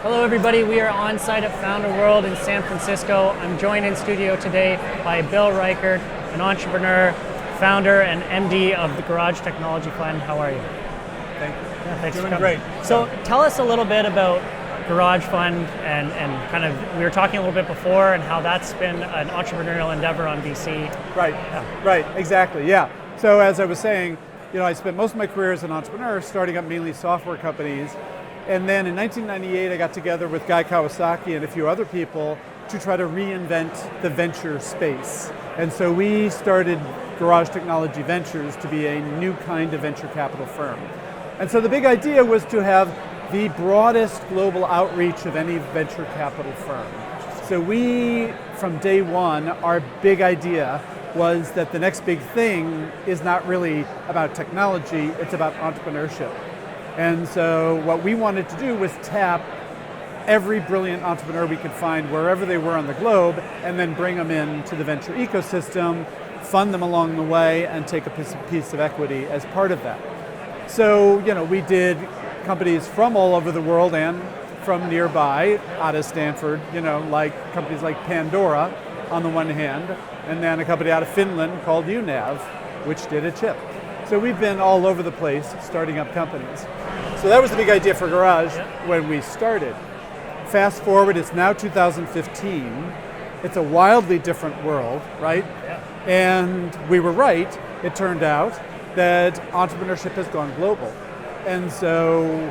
Hello everybody, we are on site at Founder World in San Francisco. I'm joined in studio today by Bill Reichert, an entrepreneur, founder and MD of the Garage Technology Fund. How are you? Thank you. Yeah, thanks Doing for coming. great. So tell us a little bit about Garage Fund and kind of, we were talking a little bit before and how that's been an entrepreneurial endeavor on VC. Right, right, exactly, yeah. So as I was saying, I spent most of my career as an entrepreneur starting up mainly software companies. And then in 1998, I got together with Guy Kawasaki and a few other people to try to reinvent the venture space. And so we started Garage Technology Ventures to be a new kind of venture capital firm. And so the big idea was to have the broadest global outreach of any venture capital firm. So we, from day one, our big idea was that the next big thing is not really about technology, it's about entrepreneurship. And so what we wanted to do was tap every brilliant entrepreneur we could find wherever they were on the globe and then bring them into the venture ecosystem, fund them along the way, and take a piece of equity as part of that. So, we did companies from all over the world and from nearby, out of Stanford, like companies like Pandora on the one hand, and then a company out of Finland called UNAV, which did a chip. So we've been all over the place starting up companies. So that was the big idea for Garage when we started. Fast forward, it's now 2015. It's a wildly different world, right? Yeah. And we were right. It turned out that entrepreneurship has gone global. And so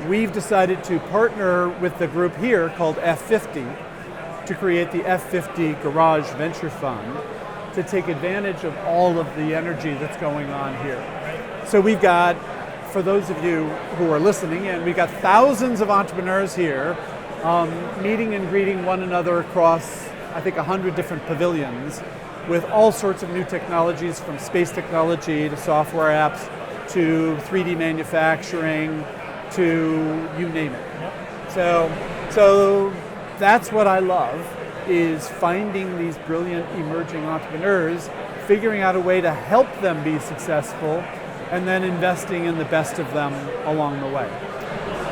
we've decided to partner with the group here called F50 to create the F50 Garage Venture Fund to take advantage of all of the energy that's going on here. So we've got, for those of you who are listening in, we've got thousands of entrepreneurs here meeting and greeting one another across, I think, 100 different pavilions with all sorts of new technologies, from space technology to software apps to 3D manufacturing to you name it. So that's what I love, is finding these brilliant emerging entrepreneurs, figuring out a way to help them be successful, and then investing in the best of them along the way.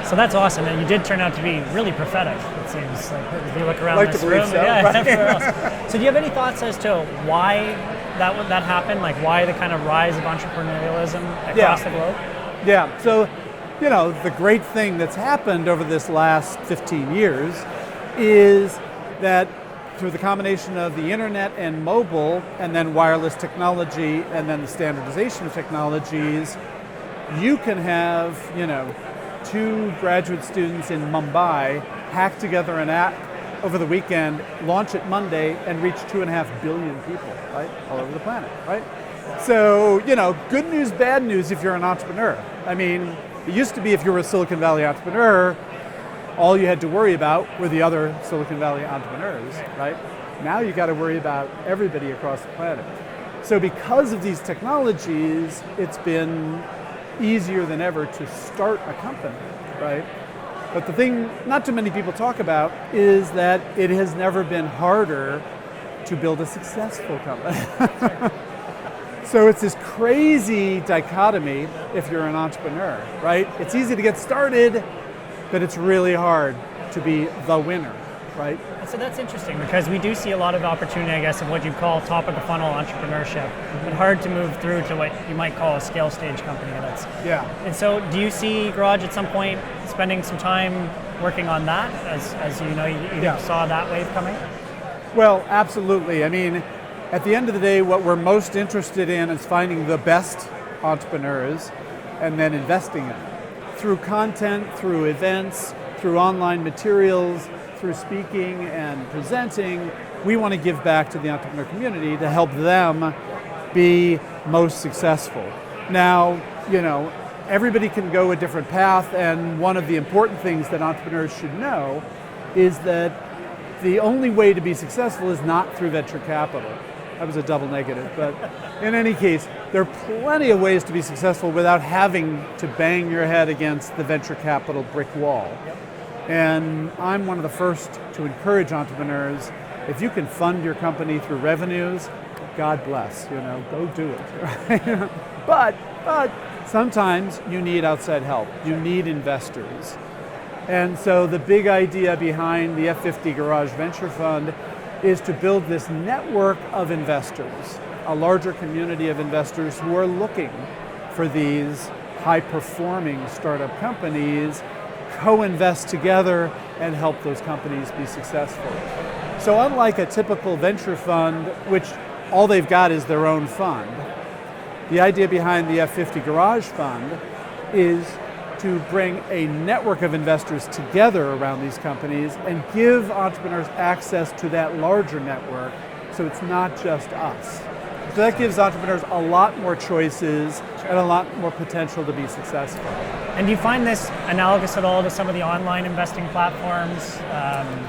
So that's awesome, and you did turn out to be really prophetic, it seems. Like if you look around like this to believe room, so, yeah, right? everywhere else. So do you have any thoughts as to why that happened? Like why the kind of rise of entrepreneurialism across the globe? Yeah, so the great thing that's happened over this last 15 years is that through the combination of the internet and mobile, and then wireless technology, and then the standardization of technologies, you can have, two graduate students in Mumbai hack together an app over the weekend, launch it Monday, and reach 2.5 billion people, right, all over the planet, right? So, good news, bad news if you're an entrepreneur. I mean, it used to be if you were a Silicon Valley entrepreneur, all you had to worry about were the other Silicon Valley entrepreneurs, right? Now you got to worry about everybody across the planet. So because of these technologies, it's been easier than ever to start a company, right? But the thing not too many people talk about is that it has never been harder to build a successful company. So it's this crazy dichotomy if you're an entrepreneur, right? It's easy to get started, but it's really hard to be the winner, right? So that's interesting because we do see a lot of opportunity, I guess, of what you call top of the funnel entrepreneurship, but hard to move through to what you might call a scale stage company. And so do you see Garage at some point spending some time working on that as you saw that wave coming? Well, absolutely. I mean, at the end of the day, what we're most interested in is finding the best entrepreneurs and then investing in them. Through content, through events, through online materials, through speaking and presenting, we want to give back to the entrepreneur community to help them be most successful. Now, everybody can go a different path, and one of the important things that entrepreneurs should know is that the only way to be successful is not through venture capital. That was a double negative, but in any case, there are plenty of ways to be successful without having to bang your head against the venture capital brick wall. Yep. And I'm one of the first to encourage entrepreneurs, if you can fund your company through revenues, God bless, go do it. Right? But sometimes you need outside help. You need investors. And so the big idea behind the F50 Garage Venture Fund is to build this network of investors, a larger community of investors who are looking for these high-performing startup companies, co-invest together and help those companies be successful. So unlike a typical venture fund, which all they've got is their own fund, the idea behind the F50 Garage Fund is to bring a network of investors together around these companies and give entrepreneurs access to that larger network, so it's not just us. So that gives entrepreneurs a lot more choices and a lot more potential to be successful. And do you find this analogous at all to some of the online investing platforms?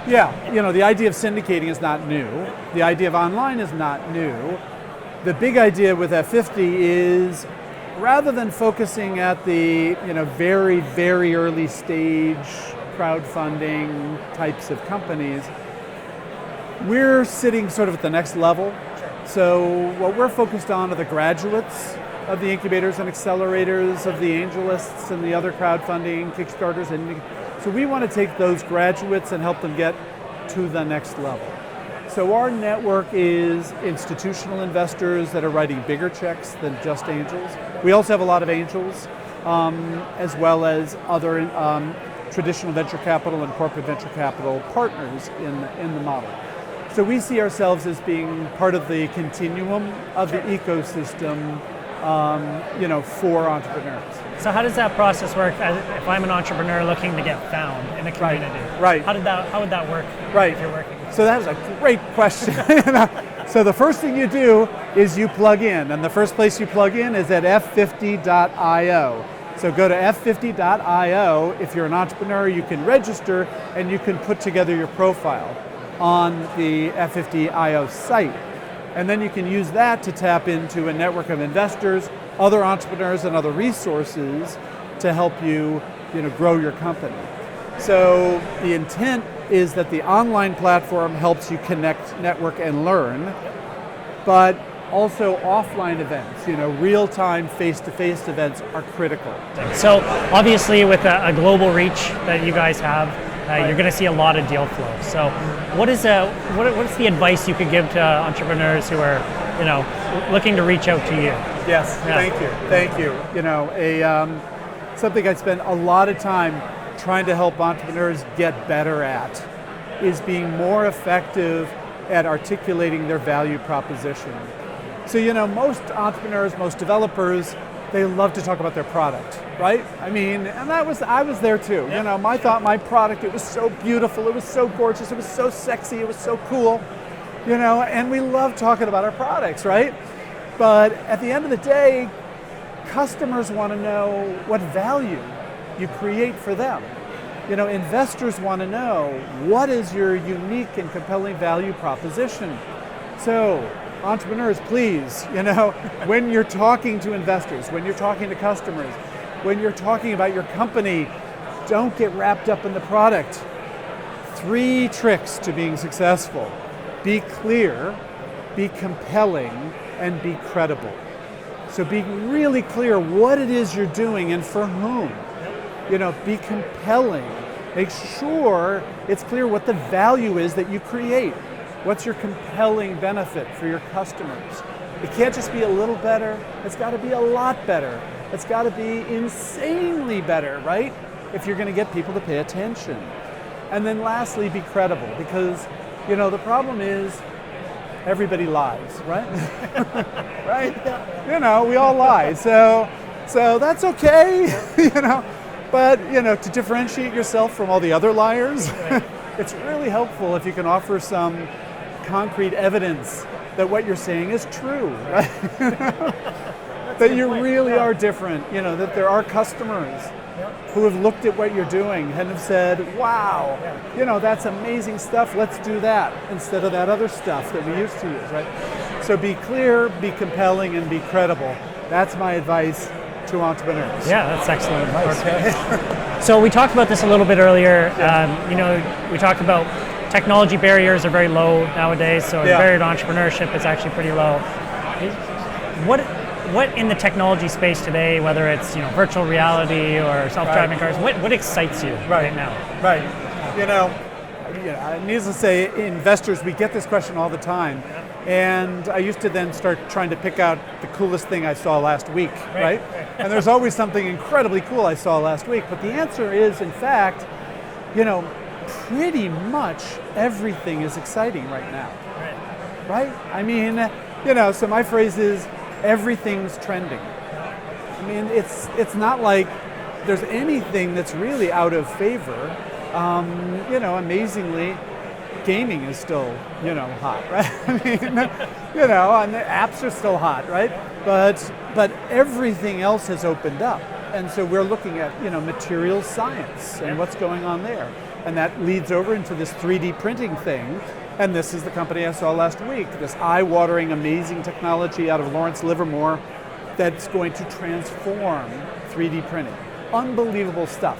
Yeah, the idea of syndicating is not new. The idea of online is not new. The big idea with F50 is, rather than focusing at the very, very early stage crowdfunding types of companies, we're sitting sort of at the next level. So what we're focused on are the graduates of the incubators and accelerators, of the angelists and the other crowdfunding, Kickstarters. And so we want to take those graduates and help them get to the next level. So our network is institutional investors that are writing bigger checks than just angels. We also have a lot of angels, as well as other traditional venture capital and corporate venture capital partners in the model. So we see ourselves as being part of the continuum of the ecosystem, for entrepreneurs. So how does that process work if I'm an entrepreneur looking to get found in a community? Right. How would that work if you're working? So that is a great question. So the first thing you do is you plug in, and the first place you plug in is at f50.io. So go to f50.io. If you're an entrepreneur, you can register and you can put together your profile on the F50.io site. And then you can use that to tap into a network of investors, other entrepreneurs, and other resources to help you, grow your company. So the intent is that the online platform helps you connect, network, and learn, but also offline events, real-time, face-to-face events are critical. So obviously with a global reach that you guys have, you're going to see a lot of deal flow. So what's the advice you could give to entrepreneurs who are, looking to reach out to you? Yes, thank you. Something I spend a lot of time trying to help entrepreneurs get better at is being more effective at articulating their value proposition. So, most entrepreneurs, most developers, they love to talk about their product, right? I was there too. Yeah. My product, it was so beautiful, it was so gorgeous, it was so sexy, it was so cool, and we love talking about our products, right? But at the end of the day, customers want to know what value you create for them. Investors want to know what is your unique and compelling value proposition. So, entrepreneurs, please, when you're talking to investors, when you're talking to customers, when you're talking about your company, don't get wrapped up in the product. 3 tricks to being successful: be clear, be compelling, and be credible. So be really clear what it is you're doing and for whom. Be compelling. Make sure it's clear what the value is that you create. What's your compelling benefit for your customers? It can't just be a little better, it's got to be a lot better. It's got to be insanely better, right? If you're going to get people to pay attention. And then lastly, be credible, because, the problem is everybody lies, right? Right? We all lie. So that's okay, But, to differentiate yourself from all the other liars, it's really helpful if you can offer some concrete evidence that what you're saying is true, right? That you really are different, that there are customers who have looked at what you're doing and have said, wow, that's amazing stuff, let's do that instead of that other stuff that we used to use, right? So be clear, be compelling, and be credible. That's my advice to entrepreneurs. Yeah, that's excellent advice. Okay. So we talked about this a little bit earlier. We talked about technology barriers are very low nowadays, so the barrier to entrepreneurship is actually pretty low. what in the technology space today, whether it's virtual reality or self-driving cars, what excites you right now? Right. Needless to say, investors, we get this question all the time. And I used to then start trying to pick out the coolest thing I saw last week, right? And there's always something incredibly cool I saw last week. But the answer is, in fact, pretty much everything is exciting right now. Right? I mean, so my phrase is, everything's trending. I mean, it's not like there's anything that's really out of favor. Amazingly, gaming is still, hot, right? I mean, and the apps are still hot, right? But everything else has opened up. And so we're looking at, material science and what's going on there. And that leads over into this 3D printing thing. And this is the company I saw last week, this eye-watering, amazing technology out of Lawrence Livermore that's going to transform 3D printing. Unbelievable stuff,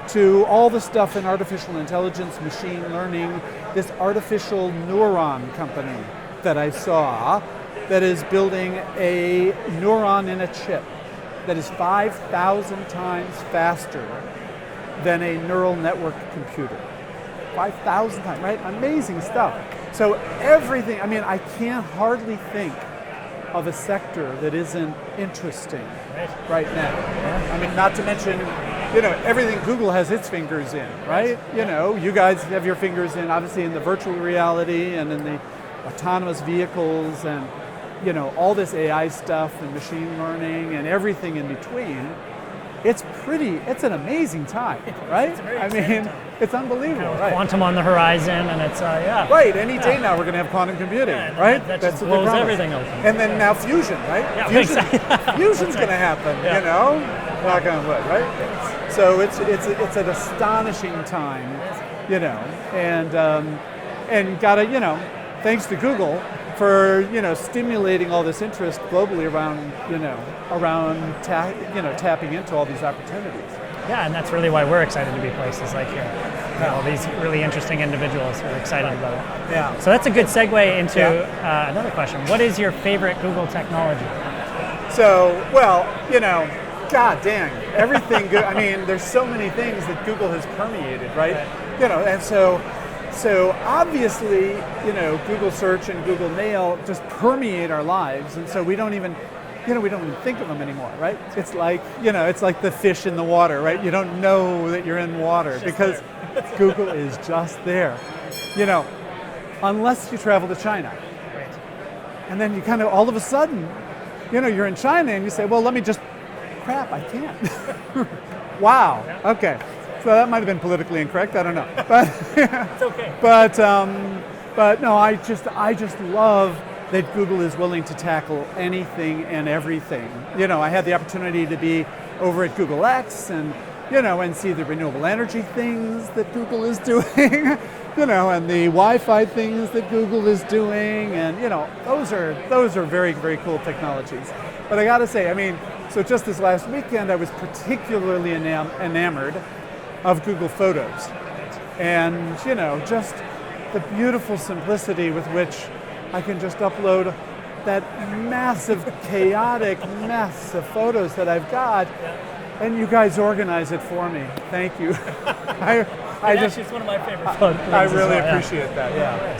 to all the stuff in artificial intelligence, machine learning, this artificial neuron company that I saw that is building a neuron in a chip that is 5,000 times faster than a neural network computer. 5,000 times, right? Amazing stuff. So everything, I can't hardly think of a sector that isn't interesting right now. Not to mention, everything Google has its fingers in, right? You guys have your fingers in, obviously, in the virtual reality and in the autonomous vehicles and, all this AI stuff and machine learning and everything in between. It's an amazing time, right? It's unbelievable, right? Quantum on the horizon, and it's, Right, any day now we're going to have quantum computing, right? That just blows everything open. And then now fusion, right? Yeah, Fusion's going to happen, knock on wood, right? So it's an astonishing time, and gotta, thanks to Google for stimulating all this interest globally around tapping into all these opportunities. Yeah, and that's really why we're excited to be places like here. All these really interesting individuals who are excited about it. Yeah. So that's a good segue into another question. What is your favorite Google technology? So, God dang, everything good. There's so many things that Google has permeated, right? And so obviously, Google Search and Google Mail just permeate our lives, and so we don't even think of them anymore, right? It's like, it's like the fish in the water, right? You don't know that you're in water because Google is just there, unless you travel to China. Right. And then you kind of, all of a sudden, you're in China and you say, well, crap, I can't. Wow, okay. So that might have been politically incorrect, I don't know. But it's okay. But no, I just love that Google is willing to tackle anything and everything. I had the opportunity to be over at Google X and see the renewable energy things that Google is doing, and the Wi-Fi things that Google is doing, and those are very, very cool technologies. But I got to say, so just this last weekend, I was particularly enamored of Google Photos, and just the beautiful simplicity with which I can just upload that massive, chaotic mess of photos that I've got, and you guys organize it for me. Thank you. It's one of my favorite things. I really appreciate that.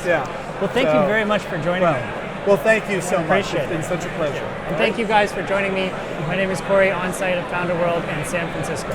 Yeah. Well, thank you very much for joining me. Well, thank you so much. Appreciate It's been such a pleasure. And thank you guys for joining me. My name is Kory, on site at Founder World in San Francisco.